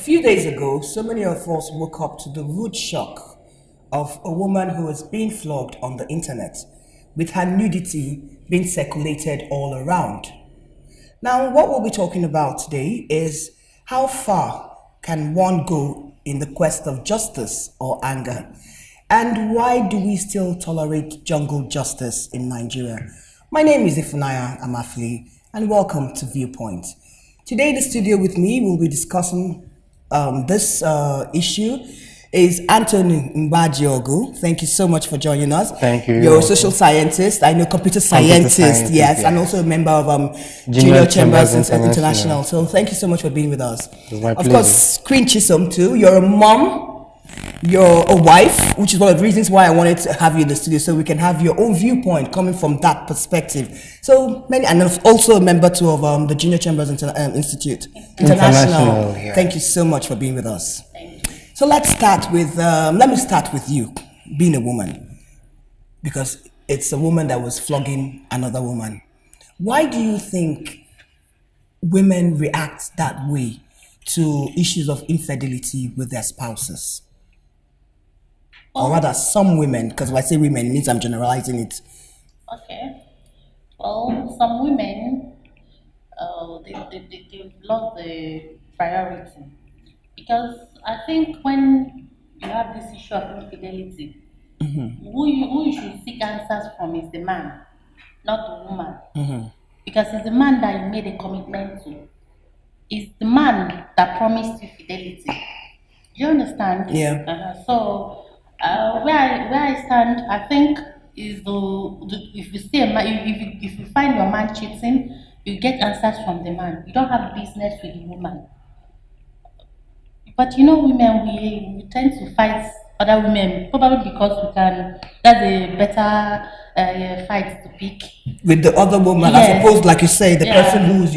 few days ago, so many of us woke up to the rude shock of a woman who was being flogged on the internet, with her nudity being circulated all around. Now, what we'll be talking about today is how far can one go in the quest of justice or anger? And why do we still tolerate jungle justice in Nigeria? My name is Ifunaya Amafli, and welcome to Viewpoint. Today in the studio with me, we'll be discussing this issue is Anthony Mbadiogu. Thank you so much for joining us. Thank you. You're a social scientist, I know computer scientist, yes, and also a member of Junior Chambers International. So thank you so much for being with us. It's my of pleasure. course, Queen Chisom too. You're a mom. You're a wife, which is one of the reasons why I wanted to have you in the studio, so we can have your own viewpoint coming from that perspective. So many, and also a member too of the Junior Chambers Institute International. Yeah. Thank you so much for being with us. So let's start with, let me start with you, being a woman, because it's a woman that was flogging another woman. Why do you think women react that way to issues of infidelity with their spouses? Or rather, some women, because when I say women, it means I'm generalizing it. Okay. Well, some women, they've lost the priority. Because I think when you have this issue of infidelity, who you should seek answers from is the man, not the woman. Because it's the man that you made a commitment to. It's the man that promised you fidelity. Do you understand? Yeah. So, where I stand, I think is if you see a man, if you find your man cheating, you get answers from the man. You don't have business with the woman. But you know, women, we tend to fight other women, probably because we can. That's a better fight to pick With the other woman, Yes. as opposed, like you say, the Yeah. person who's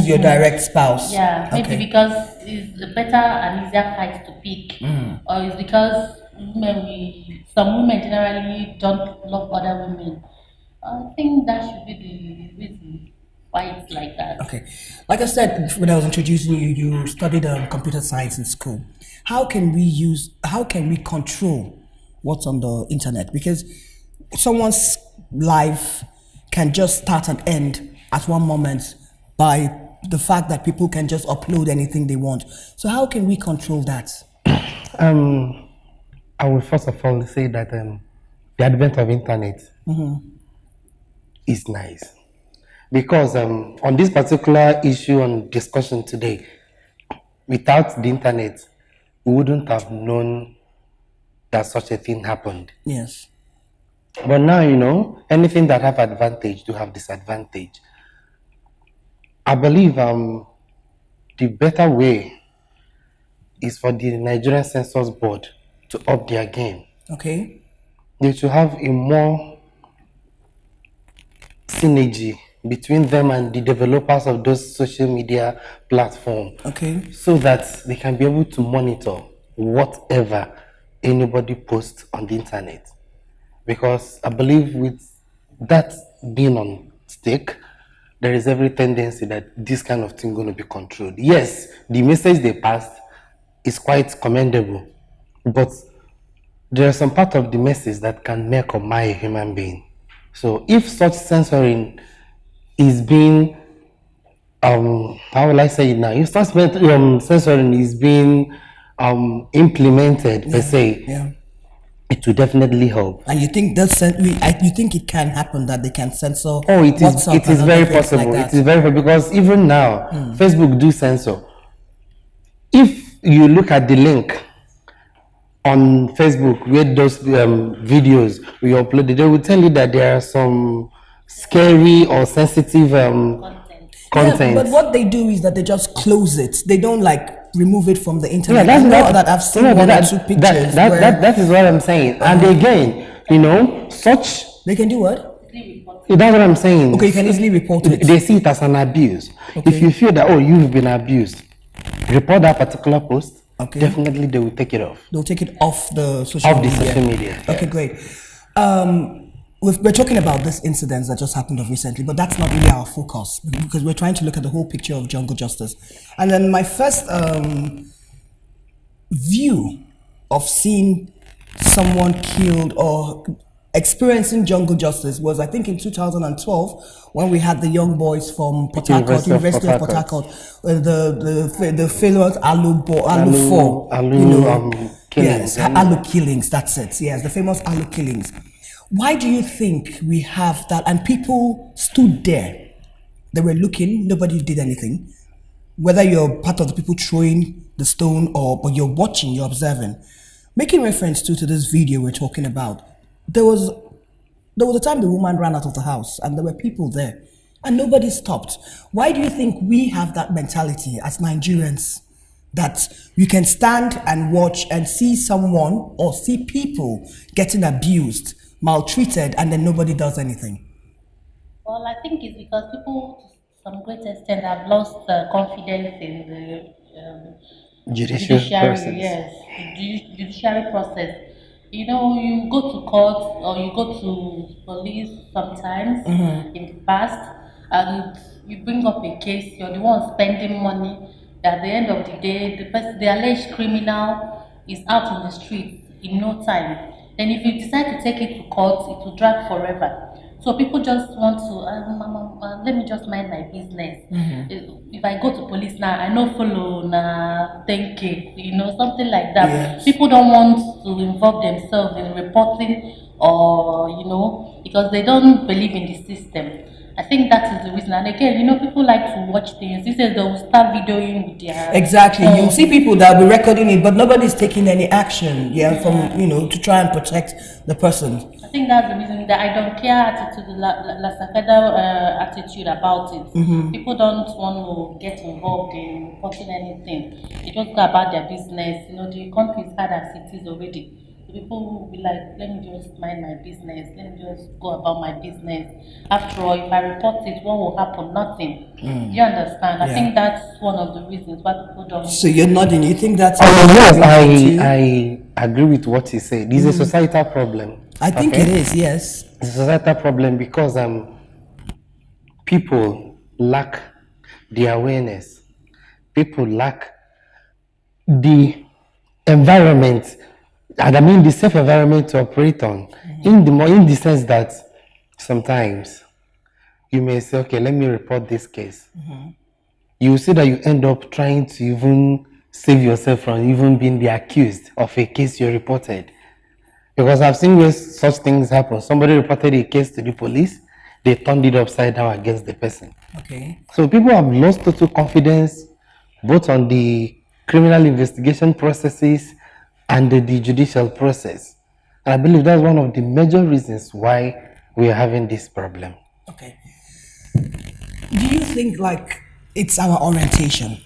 your direct spouse. Yeah, maybe Okay. because it's a better and easier fight to pick, or it's because some women generally don't love other women. I think that should be the reason why it's like that. Okay. Like I said when I was introducing you, you studied computer science in school. How can we control what's on the internet? Because someone's life can just start and end at one moment by the fact that people can just upload anything they want. So how can we control that? I will first of all say that the advent of internet is nice, because on this particular issue and discussion today, without the internet, we wouldn't have known that such a thing happened. Yes. But now, you know, anything that have advantage do have disadvantage. I believe the better way is for the Nigerian Census Board to up their game. Okay. They should have a more synergy between them and the developers of those social media platforms, Okay. so that they can be able to monitor whatever anybody posts on the internet. Because I believe with that being on stake, there is every tendency that this kind of thing going to be controlled. Yes, the message they passed is quite commendable, but there are some part of the message that can make or mar a human being. So if such censoring is being, how will I say it now? If such censoring is being implemented per se, Yeah. it will definitely help. And you think you think it can happen that they can censor? Oh, it is. WhatsApp It is and very other things possible. like It is very possible, because even now, Facebook do censor. If you look at the link on Facebook where those videos we uploaded, they will tell you that there are some scary or sensitive content. Yeah, but what they do is that they just close it. They don't like remove it from the internet. Yeah, I know that I've seen one or two pictures where that is what I'm saying. And again, you know, such, they can do what? that's what I'm saying. Okay, you can easily report it. They see it as an abuse. Okay. If you feel that, oh, you've been abused, report that particular post. Okay. Definitely they will take it off. They'll take it off the social Off the media. social media. Okay, yes. great. We're talking about this incident that just happened of recently, but that's not really our focus, because we're trying to look at the whole picture of jungle justice. And then my first view of seeing someone killed or experiencing jungle justice was, I think, in 2012 when we had the young boys from Port Harcourt, University of Port Harcourt, the famous Alu 4, killings. Yes, Alu killings. That's it. Yes, the famous Alu killings. Why do you think we have that? And people stood there. They were looking. Nobody did anything. Whether you're part of the people throwing the stone but you're watching, you're observing. Making reference to this video we're talking about, there was a time the woman ran out of the house and there were people there and nobody stopped. Why do you think we have that mentality as Nigerians that we can stand and watch and see someone or see people getting abused, maltreated, and then nobody does anything? Well, I think it's because people, to some great extent, have lost confidence in the Judiciary process. Yes, the judiciary process. You know, you go to court or you go to police sometimes in the past, and you bring up a case. You're the one spending money. At the end of the day, the alleged criminal is out in the street in no time. Then, if you decide to take it to court, it will drag forever. So people just want to, let me just mind my business. If I go to police now, I know follow na 10K, you know, something like that. Yes. People don't want to involve themselves in reporting or, you know, because they don't believe in the system. I think that is the reason. And again, you know, people like to watch things. This is they'll start videoing with their Exactly. You see people that will be recording it, but nobody's taking any action, from, to try and protect the person. I think that's the reason, that I don't care attitude, the laissez-faire attitude about it. People don't want to get involved in reporting anything. They just go about their business. You know, the country is hard as it is already. People will be like, let me just mind my business, let me just go about my business. After all, if I report it, what will happen? Nothing. You understand? I think that's one of the reasons why people don't. So you're nodding. You think that's? Yes, I agree with what he said. It's a societal problem. I think it is. Yes. It's a societal problem because people lack the awareness. People lack the environment. And I mean the safe environment to operate on, in the sense that sometimes you may say, okay, let me report this case. You will see that you end up trying to even save yourself from even being the accused of a case you reported. Because I've seen where such things happen. Somebody reported a case to the police, they turned it upside down against the person. Okay. So people have lost total confidence both on the criminal investigation processes and the judicial process. And I believe that's one of the major reasons why we are having this problem. Okay. Do you think it's our orientation?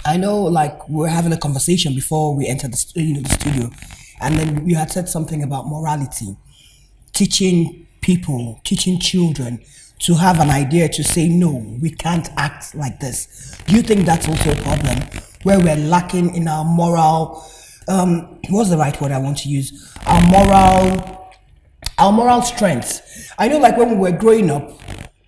I know we're having a conversation before we entered the studio, and then you had said something about morality, teaching people, teaching children to have an idea to say, no, we can't act like this. Do you think that's also a problem where we're lacking in our moral, what's the right word I want to use? Our moral strength. I know when we were growing up,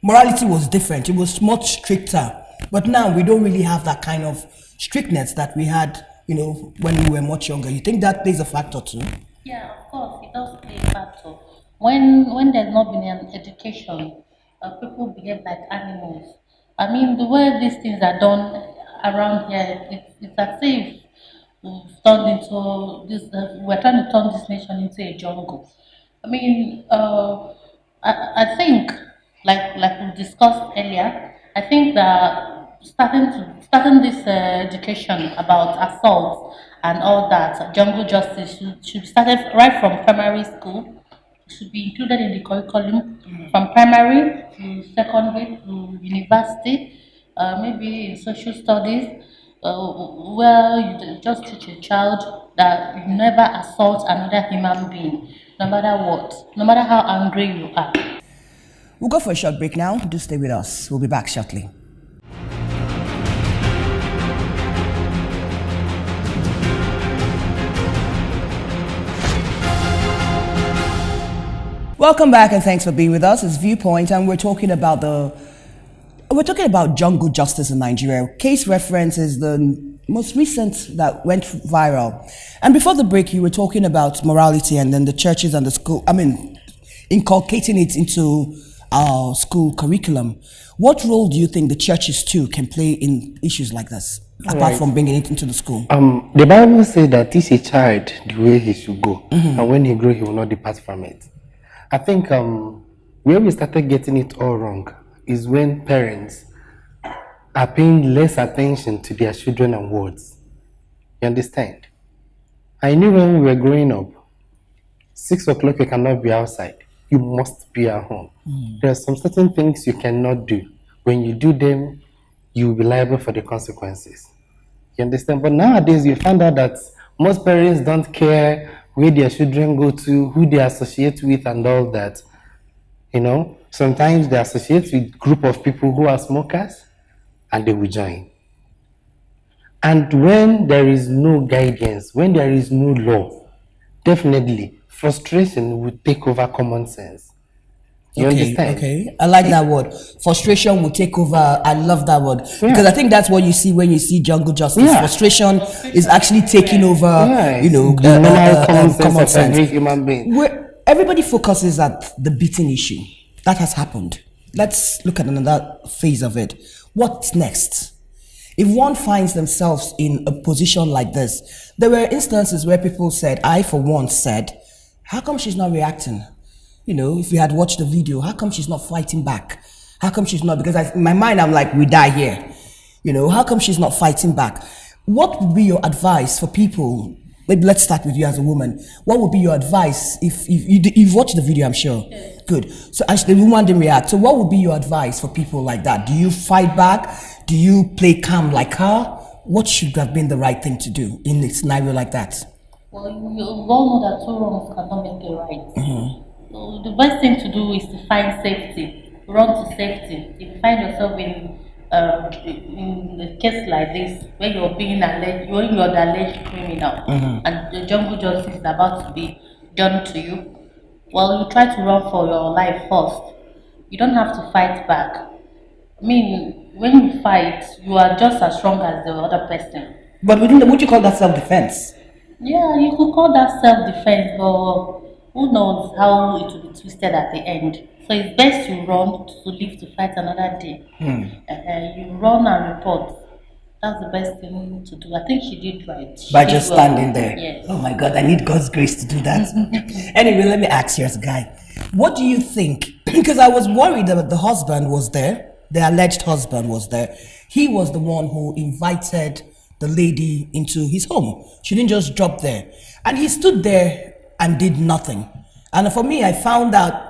morality was different. It was much stricter. But now we don't really have that kind of strictness that we had, when we were much younger. You think that plays a factor too? Yeah, of course, it does play a factor. When there's not been an education, people behave like animals. I mean, the way these things are done around here, it's as if we've turned into this. We're trying to turn this nation into a jungle. I mean, I think, like we discussed earlier, I think that starting this education about assault and all that, jungle justice should be started right from primary school. It should be included in the curriculum from primary to secondary to university, maybe in social studies, where you just teach a child that you never assault another human being, no matter what, no matter how angry you are. We'll go for a short break now. Do stay with us. We'll be back shortly. Welcome back and thanks for being with us. It's Viewpoint and we're talking about jungle justice in Nigeria. Case reference is the most recent that went viral. And before the break, you were talking about morality and then the churches and the school, inculcating it into our school curriculum. What role do you think the churches too can play in issues like this, apart from bringing it into the school? The Bible says that teach a child the way he should go, and when he grows, he will not depart from it. I think where we started getting it all wrong is when parents are paying less attention to their children and words. You understand? I knew when we were growing up, 6 o'clock you cannot be outside. You must be at home. There are some certain things you cannot do. When you do them, you will be liable for the consequences. You understand? But nowadays you find out that most parents don't care where their children go to, who they associate with and all that. You know, sometimes they associate with a group of people who are smokers and they will join. And when there is no guidance, when there is no law, definitely frustration will take over common sense. You understand? Okay, I like that word. Frustration will take over. I love that word because I think that's what you see when you see jungle justice. Yeah. Frustration is actually taking over. The normal common sense of every human being. Where everybody focuses at the beating issue. That has happened. Let's look at another phase of it. What's next? If one finds themselves in a position like this, there were instances where people said, I for one said, how come she's not reacting? You know, if you had watched the video, how come she's not fighting back? How come she's not? Because in my mind, I'm like, we die here. You know, how come she's not fighting back? What would be your advice for people? Maybe let's start with you as a woman. What would be your advice if you've watched the video, I'm sure? Yes. Good. So actually, the woman didn't react. So what would be your advice for people like that? Do you fight back? Do you play calm like her? What should have been the right thing to do in a scenario like that? Well, you all know that two wrongs cannot make a right. So the best thing to do is to find safety, run to safety. If you find yourself in a case like this, where you're being alleged, you're the alleged criminal, and the jungle justice is about to be done to you, well, you try to run for your life first. You don't have to fight back. I mean, when you fight, you are just as strong as the other person. But would you call that self-defense? Yeah, you could call that self-defense, but who knows how it will be twisted at the end. So it's best to run, to live to fight another day. You run and report. That's the best thing to do. I think she did right. By just standing there. Yes. Oh my God, I need God's grace to do that. Anyway, let me ask you as a guy. What do you think? Because I was worried that the husband was there. The alleged husband was there. He was the one who invited the lady into his home. She didn't just drop there. And he stood there and did nothing. And for me, I found out,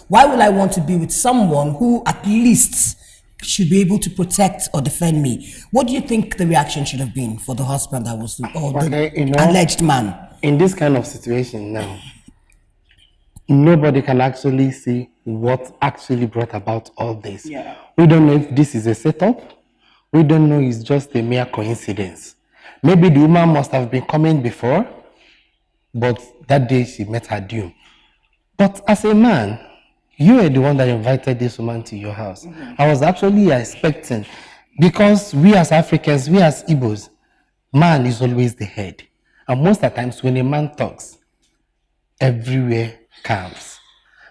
why would I want to be with someone who at least should be able to protect or defend me? What do you think the reaction should have been for the husband that was, or the alleged man? In this kind of situation now, nobody can actually see what actually brought about all this. Yeah. We don't know if this is a setup. We don't know it's just a mere coincidence. Maybe the woman must have been coming before, but that day she met her doom. But as a man, you are the one that invited this woman to your house. I was actually expecting, because we as Africans, we as Igbos, man is always the head. And most of the times when a man talks, everywhere comes.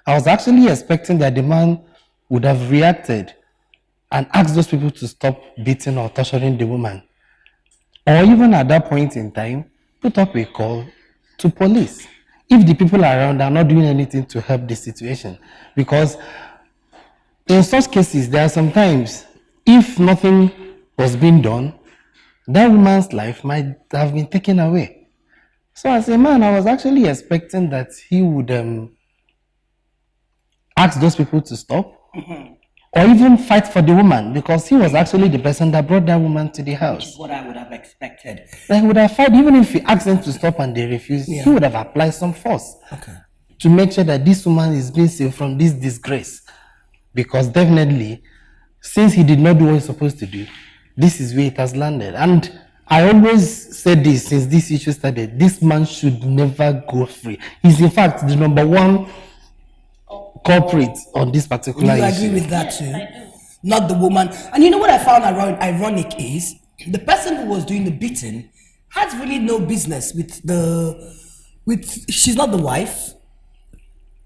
I was actually expecting that the man would have reacted and asked those people to stop beating or torturing the woman. Or even at that point in time, put up a call to police. If the people around are not doing anything to help the situation. Because in such cases, there are sometimes, if nothing was being done, that woman's life might have been taken away. So as a man, I was actually expecting that he would ask those people to stop, or even fight for the woman, because he was actually the person that brought that woman to the house. Which is what I would have expected. They would have fight, even if he asked them to stop and they refused, he would have applied some force to make sure that this woman is being saved from this disgrace. Because definitely, since he did not do what he's supposed to do, this is where it has landed. And I always said this since this issue started, this man should never go free. He's in fact the number one culprit on this particular issue. You agree with that too? Yes, I do. Not the woman. And you know what I found ironic is, the person who was doing the beating has really no business with she's not the wife,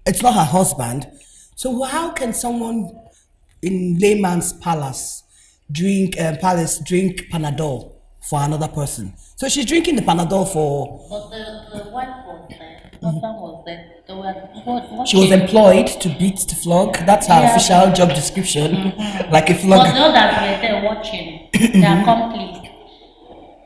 it's not her husband. So how can someone in layman's drink Panadol for another person? So she's drinking the Panadol for. But the wife was there, the husband was there. They were what She was employed to beat, to flog. That's her official job description, like a But flogger. the others were there watching. They are complete.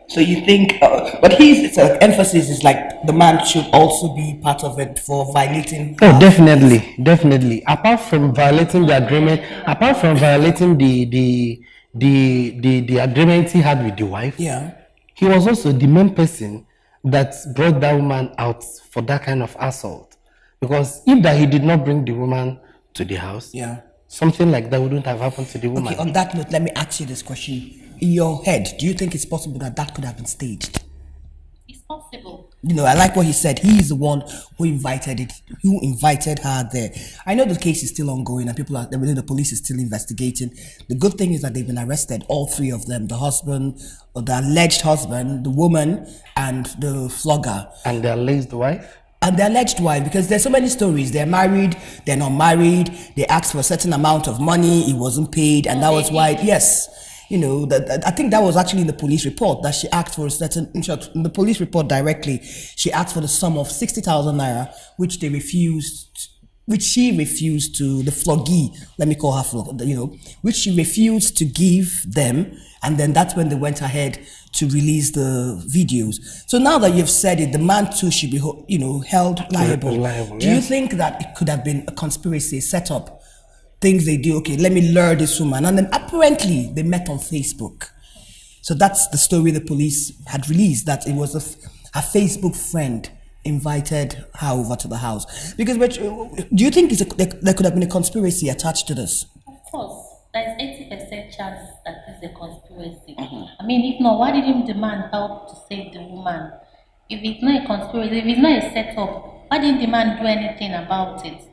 So you think, but his emphasis is like the man should also be part of it for violating. Oh, definitely. Apart from violating the agreement, apart from violating the agreement he had with the wife, Yeah. he was also the main person that brought that woman out for that kind of assault. Because if that he did not bring the woman to the house, Yeah. something like that wouldn't have happened to the woman. Okay, on that note, let me ask you this question. In your head, do you think it's possible that that could have been staged? It's possible. You know, I like what he said. He is the one who invited her there. I know the case is still ongoing and the police is still investigating. The good thing is that they've been arrested, all three of them, the husband, or the alleged husband, the woman, and the flogger. And the alleged wife? And the alleged wife, because there's so many stories. They're married, they're not married, they asked for a certain amount of money, it wasn't paid, and that was why, yes. You know, I think that was actually in the police report that she asked for a certain, in the police report directly, she asked for the sum of 60,000 naira, which they refused, which she refused to, the floggee, let me call her which she refused to give them. And then that's when they went ahead to release the videos. So now that you've said it, the man too should be, held liable. Do you think that it could have been a conspiracy set up? Things they do, okay, let me lure this woman. And then apparently they met on Facebook. So that's the story the police had released, that it was a Facebook friend invited her over to the house. Because do you think there could have been a conspiracy attached to this? Of course, there's 80% chance that this is a conspiracy. I mean, if not, why didn't the man help to save the woman? If it's not a conspiracy, if it's not a setup, why didn't the man do anything about it?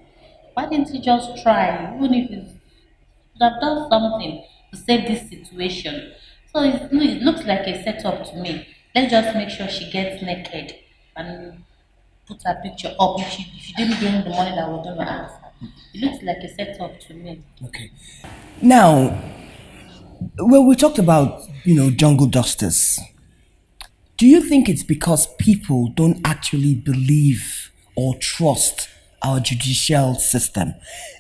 Why didn't he just try, even if he could have done something to save this situation? So it looks like a setup to me. Let's just make sure she gets naked and put her picture up. If she didn't bring the money that we're going to ask her, it looks like a setup to me. Okay. Now, well, we talked about, jungle justice. Do you think it's because people don't actually believe or trust our judicial system,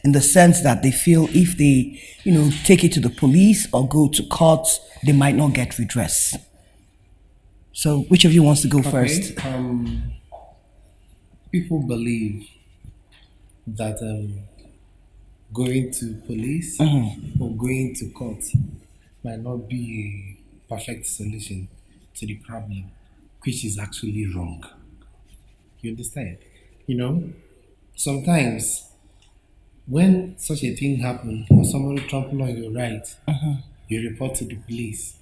in the sense that they feel if they, take it to the police or go to court, they might not get redress? So which of you wants to go first? People believe that going to police or going to court might not be a perfect solution to the problem, which is actually wrong. You understand? Sometimes when such a thing happens or somebody trample on your right, you report to the police.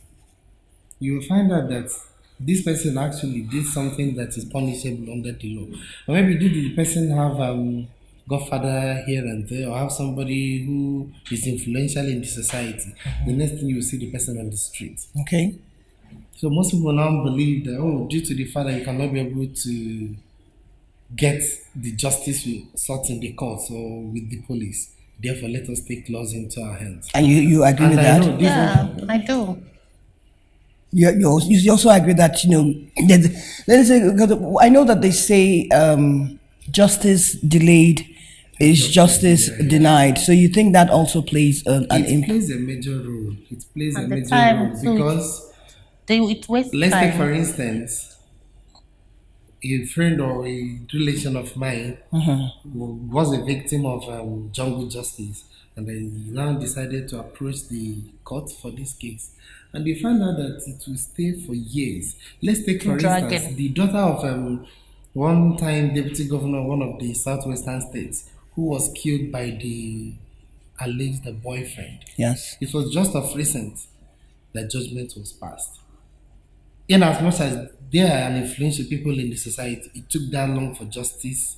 You will find out that this person actually did something that is punishable under the law. Or maybe did the person have godfather here and there, or have somebody who is influential in the society. The next thing you will see the person on the street. Okay. So most people now believe that, due to the fact that you cannot be able to get the justice we sought in the courts or with the police, therefore let us take laws into our hands. And you agree with that? I do. You also agree that, let's say, I know that they say justice delayed is justice denied. So you think that also plays an It plays a major role. It plays At a the major time, role too, because it wastes let's time. take for instance a friend or a relation of mine who was a victim of jungle justice, and they now decided to approach the court for this case, and they found out that it will stay for years. Let's take for Dragon. instance the daughter of one time deputy governor of one of the southwestern states who was killed by the alleged boyfriend. Yes. It was just of recent that judgment was passed. In as much as there are influential people in the society, it took that long for justice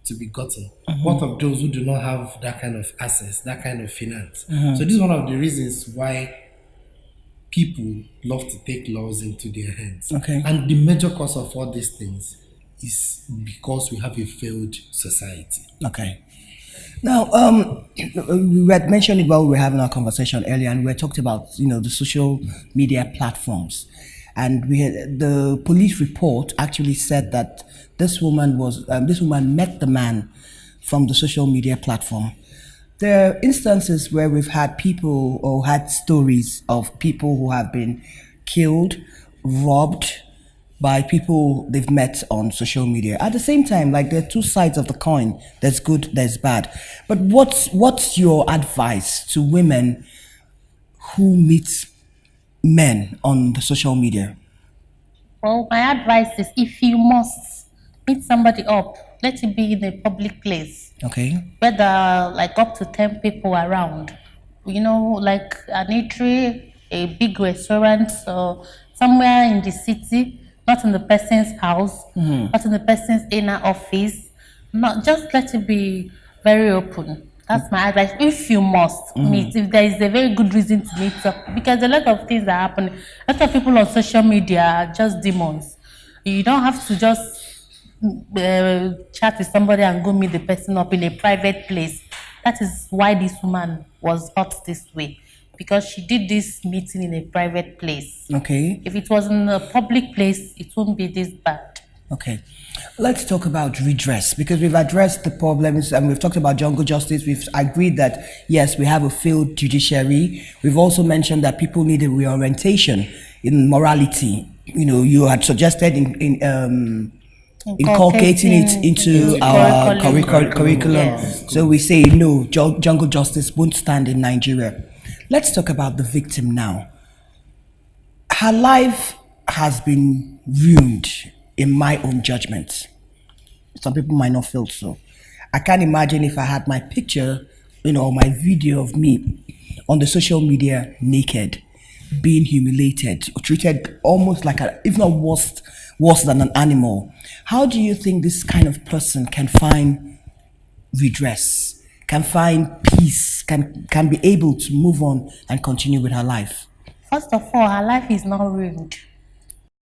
to be gotten. What of those who do not have that kind of access, that kind of finance? So this is one of the reasons why people love to take laws into their hands. Okay. And the major cause of all these things is because we have a failed society. Okay. Now, we had mentioned it while we were having our conversation earlier, and we had talked about the social media platforms, and the police report actually said that this woman met the man from the social media platform. There are instances where we've had people or had stories of people who have been killed, robbed by people they've met on social media. At the same time, like, there are two sides of the coin. There's good, there's bad. But what's your advice to women who meet men on the social media? Well, my advice is if you must meet somebody up, let it be in a public place. Okay. Whether like up to 10 people around, like an eatery, a big restaurant, or somewhere in the city, not in the person's house, not in the person's inner office. Not just let it be very open. That's my advice. If you must meet, if there is a very good reason to meet up, because a lot of things are happening. A lot of people on social media are just demons. You don't have to just chat with somebody and go meet the person up in a private place. That is why this woman was hurt this way, because she did this meeting in a private place. Okay. If it was in a public place, it won't be this bad. Okay. Let's talk about redress, because we've addressed the problems and we've talked about jungle justice. We've agreed that, yes, we have a failed judiciary. We've also mentioned that people need a reorientation in morality. You had suggested inculcating it into our curriculum. Yes. So we say no, jungle justice won't stand in Nigeria. Let's talk about the victim now. Her life has been ruined, in my own judgment. Some people might not feel so. I can't imagine if I had my picture, or my video of me on the social media naked, being humiliated, or treated almost like if not worse than an animal. How do you think this kind of person can find redress, can find peace, can be able to move on and continue with her life? First of all, her life is not ruined.